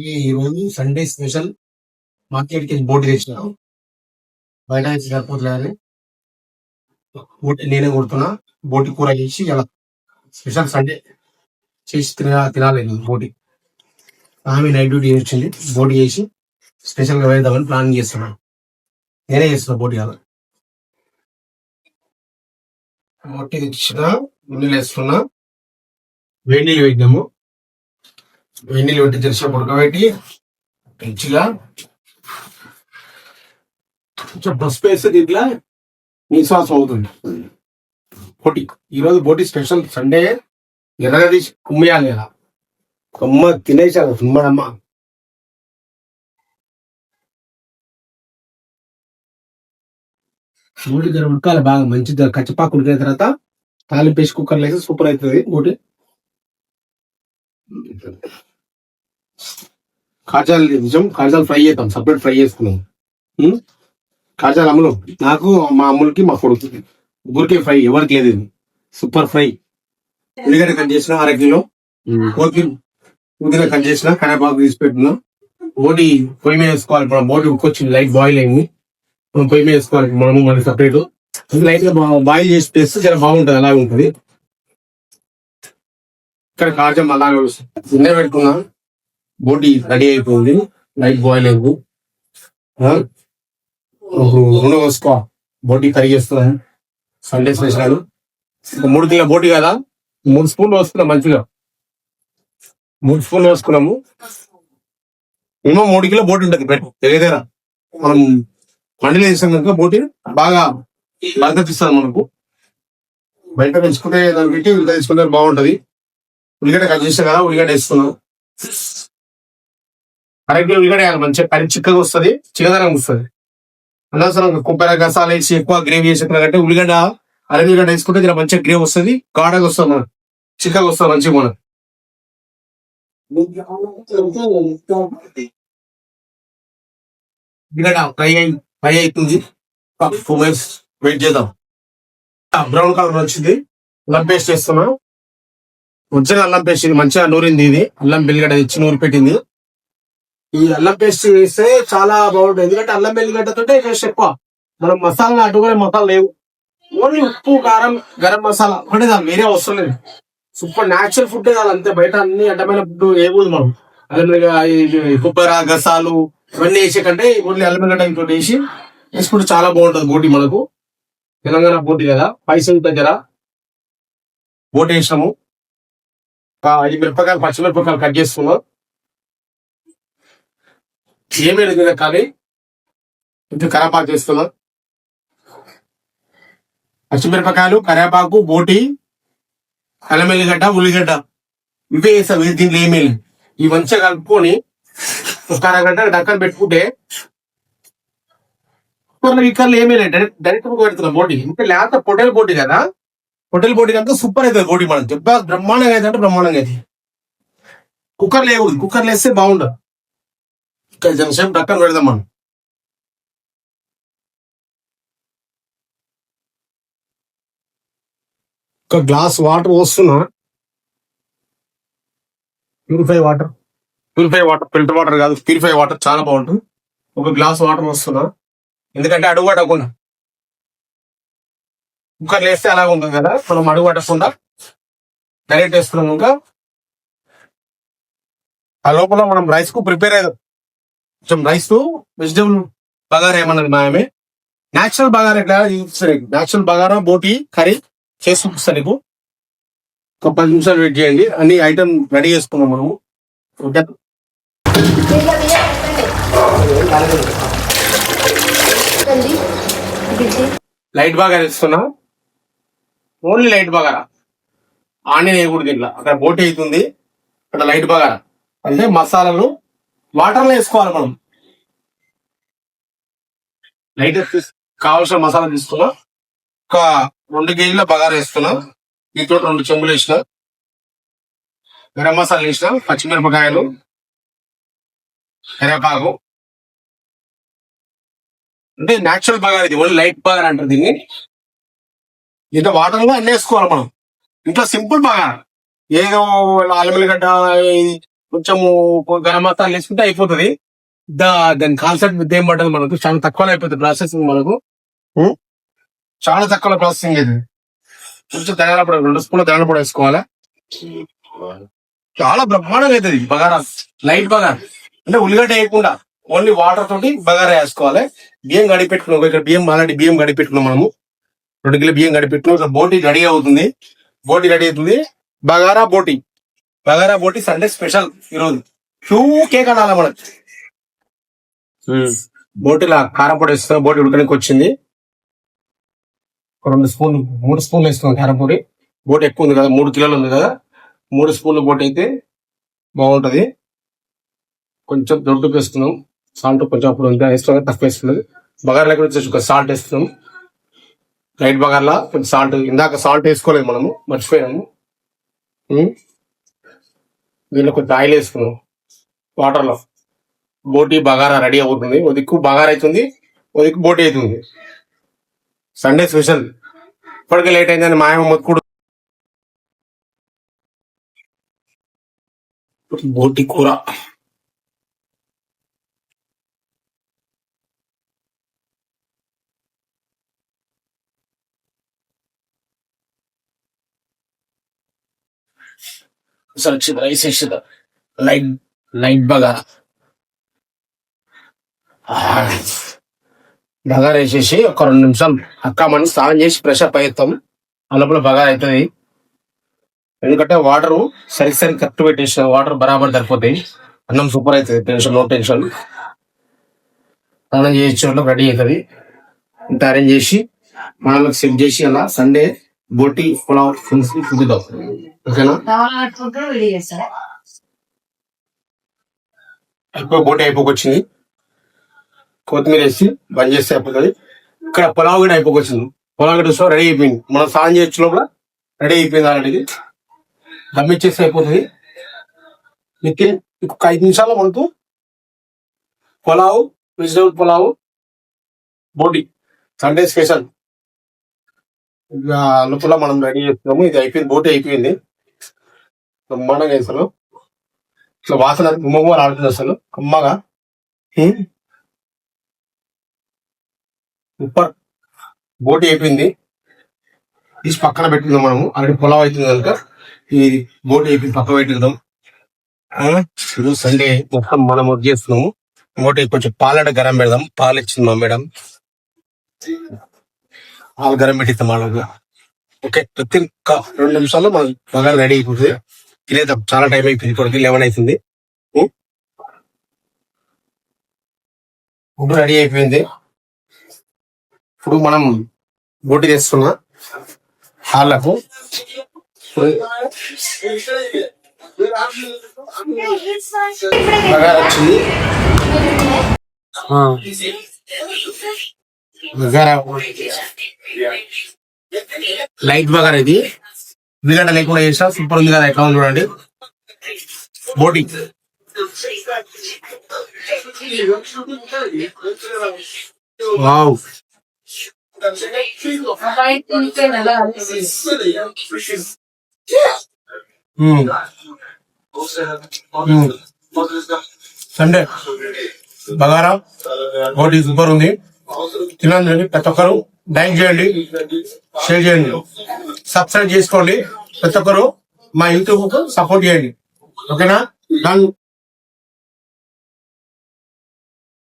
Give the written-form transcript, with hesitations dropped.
ఈ రోజు Sunday special మార్కెట్కి బోటి తెచ్చినాను. బయట అయితే సరిపోతులేదని బోటి నేనే కొడుతున్నా. బోటి కూర చేసి ఇలా స్పెషల్ సండే చేసి తినాలి బోటి. ఆమె నైట్ డ్యూటీ వచ్చింది, బోటి చేసి స్పెషల్ గా వేద్దామని ప్లాన్ చేస్తున్నాను. నేనే చేస్తున్నా బోటి అలా. బోటి తెచ్చిన నీళ్ళు వేస్తున్నా, వేడి నీళ్ళు పెట్టినాము. వేడి నీళ్ళు పెట్టి తెరిచి ఉడకబెట్టి మంచిగా కొంచెం పసుపు వేస్తే దీంట్లో నిశ్వాసం అవుతుంది బోటి. ఈరోజు బోటి స్పెషల్ సండే ఎర్రగా తీసి కుమ్మేయాలి కదా, కొమ్మ తినేసాను తుమ్మడమ్మ. బోటి దగ్గర ఉడకాలి బాగా, మంచి కచ్చిపాకు ఉడికిన తర్వాత తాలింపు వేసి కుక్కర్లో వేసి సూపర్ అవుతుంది బోటి. కాజాలు నిజం, కాజాలు ఫ్రై చేద్దాం, సపరేట్ ఫ్రై చేసుకున్నాం. కాజాలు అమ్ములు, నాకు మా అమ్ములకి మా కొడుకు ముగ్గురికి ఫ్రై, ఎవరికి లేదు ఇది సూపర్ ఫ్రై. ఉల్లిగడ్డ కట్ చేసిన 1/2 కిలో, పుదీనా కట్ చేసిన, కరివేపాకు తీసి పెట్టినా. బోటి పొయ్యి మీద వేసుకోవాలి. మనం బోటి ఉక్కొచ్చింది, లైట్ బాయిల్ అయింది, మనం పొయ్యి మీద వేసుకోవాలి. మనము మన సపరేట్ లైట్ గా బాయిల్ చేసి పేస్తే చాలా బాగుంటది, అలాగే ఉంటది. ఇక్కడ కాజం అలాగే నిన్న పెట్టుకున్నా. బోటి రెడీ అయిపోయింది, లైట్ బాయిల్ అయింది. నూనె పోసుకో, బోటి కర్రీ చేస్తున్నా. సండే స్పెషల్ 3 కిలో బోటి కదా, 3 స్పూన్లు వేసుకున్నాం. మంచిగా 3 స్పూన్లు వేసుకున్నాము. ఏమో 3 కిలో బోటి ఉంటుంది ఏదైనా. మనం మండలి వేసాం కనుక బోటి బాగా బరకతిస్తుంది మనకు. బయట తెచ్చుకుంటే దాన్ని పెట్టి ఇంట్లో తీసుకుంటే బాగుంటది. ఉల్లిగడ్డ కట్ చేసా కదా, ఉల్లిగడ్డ వేసుకున్నాం. 1/2 కిలో ఉల్లిగడ్డ వేయాలి, మంచిగా కర్రీ చిక్కగా వస్తుంది, చిన్నదనం వస్తుంది. అనవసరం కొబ్బరి గసాలు వేసి ఎక్కువ గ్రేవీ వేసుకున్నాకంటే ఉల్లిగడ్డ ఉల్లిగడ్డ వేసుకుంటే ఇలా మంచిగా గ్రేవీ వస్తుంది, గాఢగా వస్తుంది, మనకు చిక్కగా వస్తుంది మంచిగా. మనకు ఉల్లిగడ్డ ఫ్రై అవుతుంది, 2 మినిట్స్ వెయిట్ చేద్దాం. బ్రౌన్ కలర్ వచ్చింది. అల్లం పేస్ట్ వేస్తున్నా, వచ్చిన అల్లం పేస్ట్ ఇది మంచిగా నూరింది. ఇది అల్లం వెల్లిగడ్డ తెచ్చి నూరి పెట్టింది. ఈ అల్లం పేస్ట్ వేస్తే చాలా బాగుంటుంది, ఎందుకంటే అల్లం వెల్లిగడ్డతో టేస్ట్ ఎక్కువ. మనం మసాలా అటుకునే మసాలా లేవు, ఓన్లీ ఉప్పు కారం గరం మసాలా ఒకటే చాలు, వేరే అవసరం లేదు. సూపర్ న్యాచురల్ ఫుడ్ చాలు అంతే. బయట అన్ని అడ్డమైన ఫుడ్ ఏమూది మనం అల్లం కొబ్బరి గసాలు ఇవన్నీ వేసే కంటే ఓన్లీ అల్లం వెల్లిగడ్డ ఇంట్లో వేసుకుంటే చాలా బాగుంటుంది బోటి. మనకు తెలంగాణ బోటి కదా, పైసలు దగ్గర బోటి వేసినాము. 5 మిరపకాయలు పచ్చిమిరపకాయలు కట్ చేసుకున్నాం. ఏమేమి కదా కానీ కొంచెం కరివేపాకు చేస్తున్నాం. పచ్చిమిరపకాయలు, కరివేపాకు, బోటి, అల్లం వెల్లిగడ్డ, ఉల్లిగడ్డ ఇవే వేసాం. దీంట్లో ఏమేమి ఈ మంచిగా కలుపుకొని ఒక అరగంట డక్కన పెట్టుకుంటే కుక్కర్లో ఏమీ లేదు, డైరెక్ట్ పెడుతున్నాం బోటి. ఇంకా లేకపోతే పొటేల్ బోటి కదా, పొటేల్ బోటి కనుక సూపర్ అవుతుంది బోటి. మనం చెప్పా బ్రహ్మాండంగా అయితే అంటే బ్రహ్మాండంగా అయితే. కుక్కర్లో వేయకూడదు, కుక్కర్లో వేస్తే బాగుండదు. జనసేపు డక్కన పెడదాం మనం. ఒక గ్లాస్ వాటర్ పోస్తున్నా, ప్యూరిఫై వాటర్, ఫిల్టర్ వాటర్ కాదు, ప్యూరిఫై వాటర్ చాలా బాగుంటుంది. ఒక గ్లాస్ వాటర్ వస్తున్నా, ఎందుకంటే అడుగు పట్టకుండా. కుక్కర్లు వేస్తే అలాగ ఉంటుంది కదా, మనం అడుగు పట్టకుండా డైరెక్ట్ వేస్తున్నాం. ఇంకా ఆ లోపల మనం రైస్ కు ప్రిపేర్ అయ్యాం. కొంచెం రైస్ వెజిటబుల్ బగారా ఏమన్నది మాయమే, న్యాచురల్ బగారా ఎట్లా చూపిస్తాను. న్యాచురల్ బగారా బోటి కర్రీ చేసి చూపిస్తాను నీకు. ఒక 10 నిమిషాలు వెయిట్ చేయండి. అన్ని ఐటమ్ రెడీ చేసుకున్నాం మనము. లైట్ బగారా ఇస్తున్నా, ఓన్లీ లైట్ బగారా. ఆనియన్ వేయకూడదు దీంట్లో. అక్కడ బోటి అవుతుంది, అక్కడ లైట్ బగారా అంటే మసాలాలు వాటర్లో వేసుకోవాలి మనం. లైట్ కావాల్సిన మసాలా తీసుకున్నా. ఒక 2 కేజీల బగారా వేస్తున్నా. దీంతో 2 చెంబులు వేసిన, గరం మసాలా వేసిన, పచ్చిమిరపకాయలు, కరివేపాకు. అంటే న్యాచురల్ బగారా ఇది, ఓన్లీ లైట్ బగారా అంటారు దీన్ని. ఇంత వాటర్ లో అన్నీ వేసుకోవాలి మనం. ఇంట్లో సింపుల్ బగారా, ఏదో అల్లం వెల్లిగడ్డ కొంచెము గరం మసాలా వేసుకుంటే అయిపోతుంది. దాని కాన్సెప్ట్ ఏం పడ్డది మనకు చాలా తక్కువలో అయిపోతుంది ప్రాసెసింగ్ మనకు. ఉం? చాలా తక్కువ ప్రాసెసింగ్ ఇది. కొంచెం ధనియాల పొడి 2 స్పూన్ల ధనియాల పొడి వేసుకోవాలి. చాలా బ్రహ్మాండంగా అవుతుంది బగారా. లైట్ బగారా అంటే ఉల్లిగడ్డ వేయకుండా ఓన్లీ వాటర్ తోటి బగారా వేసుకోవాలి. బియ్యం గడి పెట్టుకున్నాం ఇక్కడ. ఆల్రెడీ బియ్యం గడి పెట్టుకున్నాం మనము. 2 కిలో బియ్యం గడి పెట్టుకున్నాం. ఇక్కడ బోటి రెడీ అవుతుంది. బోటి రెడీ అవుతుంది. బగారా బోటి. బగారా బోటి సండే స్పెషల్ ఈరోజు. కేక్ అనాలి మనకు. బోటిలా కారం పొడి వేస్తున్నాం. బోటి ఉడకడానికి వచ్చింది. 2 స్పూన్లు 3 స్పూన్లు వేస్తున్నాం కారం పొడి. బోటి ఎక్కువ ఉంది కదా, 3 కిలోలు ఉంది కదా. 3 స్పూన్ల బోటి అయితే బాగుంటది. కొంచెం దొడ్డు వేస్తున్నాం. సాల్ట్ కొంచెం అప్పుడు ఇంకా వేస్తున్నాం, తక్కువ వేస్తున్నది. బగారా వచ్చేసి ఒక సాల్ట్ వేస్తున్నాం. లైట్ బగార్లా కొంచెం సాల్ట్. ఇందాక సాల్ట్ వేసుకోలేదు మనము, మర్చిపోయాము. దీనిలో కొంచెం ఆయిల్ వేసుకున్నాం వాటర్ లో. బోటి బగారా రెడీ అవుతుంది. ఓ దిక్కు బగారా అవుతుంది, ఓ దిక్కు బోటి అవుతుంది. Sunday special. ఇప్పటికే లేట్ అయిందని మాయమ్మ మొత్తుకుడు. బోటి కూర వచ్చింది. రైస్ వేసింది. Light light bagara. బగారా వేసేసి ఒక 2 నిమిషాలు అక్క మనం స్నానం చేసి ఫ్రెష్ అప్ అవుతాం. లోపల బగారా అవుతుంది. ఎందుకంటే వాటర్ సరి కరెక్ట్ పెట్టేసిన వాటర్ బరాబర్ సరిపోతాయి. అన్నం సూపర్ అవుతుంది. Tension no tension. స్నానం చేసే రెడీ అవుతుంది. ఇంత అరేంజ్ చేసి మనం సెట్ చేసి అలా సండే బోటి పులావ్ చూద్దాం. ఓకేనా? బోటి అయిపోకొచ్చింది. కొత్తిమీర వేసి బంద్ చేస్తే అయిపోతుంది. ఇక్కడ పులావ్ కూడా అయిపోకొచ్చింది. పులావ్ కూడా రెడీ అయిపోయింది. మనం స్నానం చేయొచ్చు లోపల రెడీ అయిపోయింది ఆల్రెడీ. దమ్ ఇచ్చేస్తే అయిపోతుంది. ఇంకొక 5 నిమిషాల్లో మనకు పులావ్, వెజిటబుల్ పులావ్, బోటి సండే స్పెషల్ లోపల మనం రెడీ చేస్తున్నాము. ఇది అయిపోయింది. బోటి అయిపోయింది. బ్రహ్మాండంగా అసలు ఇట్లా వాసన గుమ్మగా ఆడుతుంది అసలు అమ్మగా. సూపర్. బోటి అయిపోయింది. తీసి పక్కన పెట్టుకుందాం మనము. ఆల్రెడీ పులావ్ అవుతుంది కనుక ఈ బోటి అయిపోయింది పక్క పెట్టుకుందాం. ఈరోజు సండే మొత్తం మనం వర్క్ చేస్తున్నాము. బోటి కొంచెం పాలట గరం పెడదాం. పాలు ఇచ్చింది మా మేడం. పాలు గరం పెట్టిస్తాం వాళ్ళకి. ఓకే, 2 నిమిషాల్లో మనం బగారా రెడీ అయిపోతుంది. తినేద్దాం. చాలా టైం అయిపోయింది. ఇప్పటికి 11 అవుతుంది. ఫుడ్ రెడీ అయిపోయింది. ఇప్పుడు మనం బోటి చేస్తున్నా వాళ్ళకు. బగారా వచ్చింది. బగారా లైట్ బగారా. ఇది ఉల్లిగడ్డ లేకుండా చేసా సూపర్ ఉంది కదా. ఎట్లా ఉంది చూడండి. బోటి వావ్. సండే బగారా బోటి సూపర్ ఉంది. తినండి ప్రతి ఒక్కరు. లైక్ చేయండి, షేర్ చేయండి, సబ్స్క్రైబ్ చేసుకోండి. ప్రతి ఒక్కరు మా యూట్యూబ్ కు సపోర్ట్ చేయండి. ఓకేనా? డన్.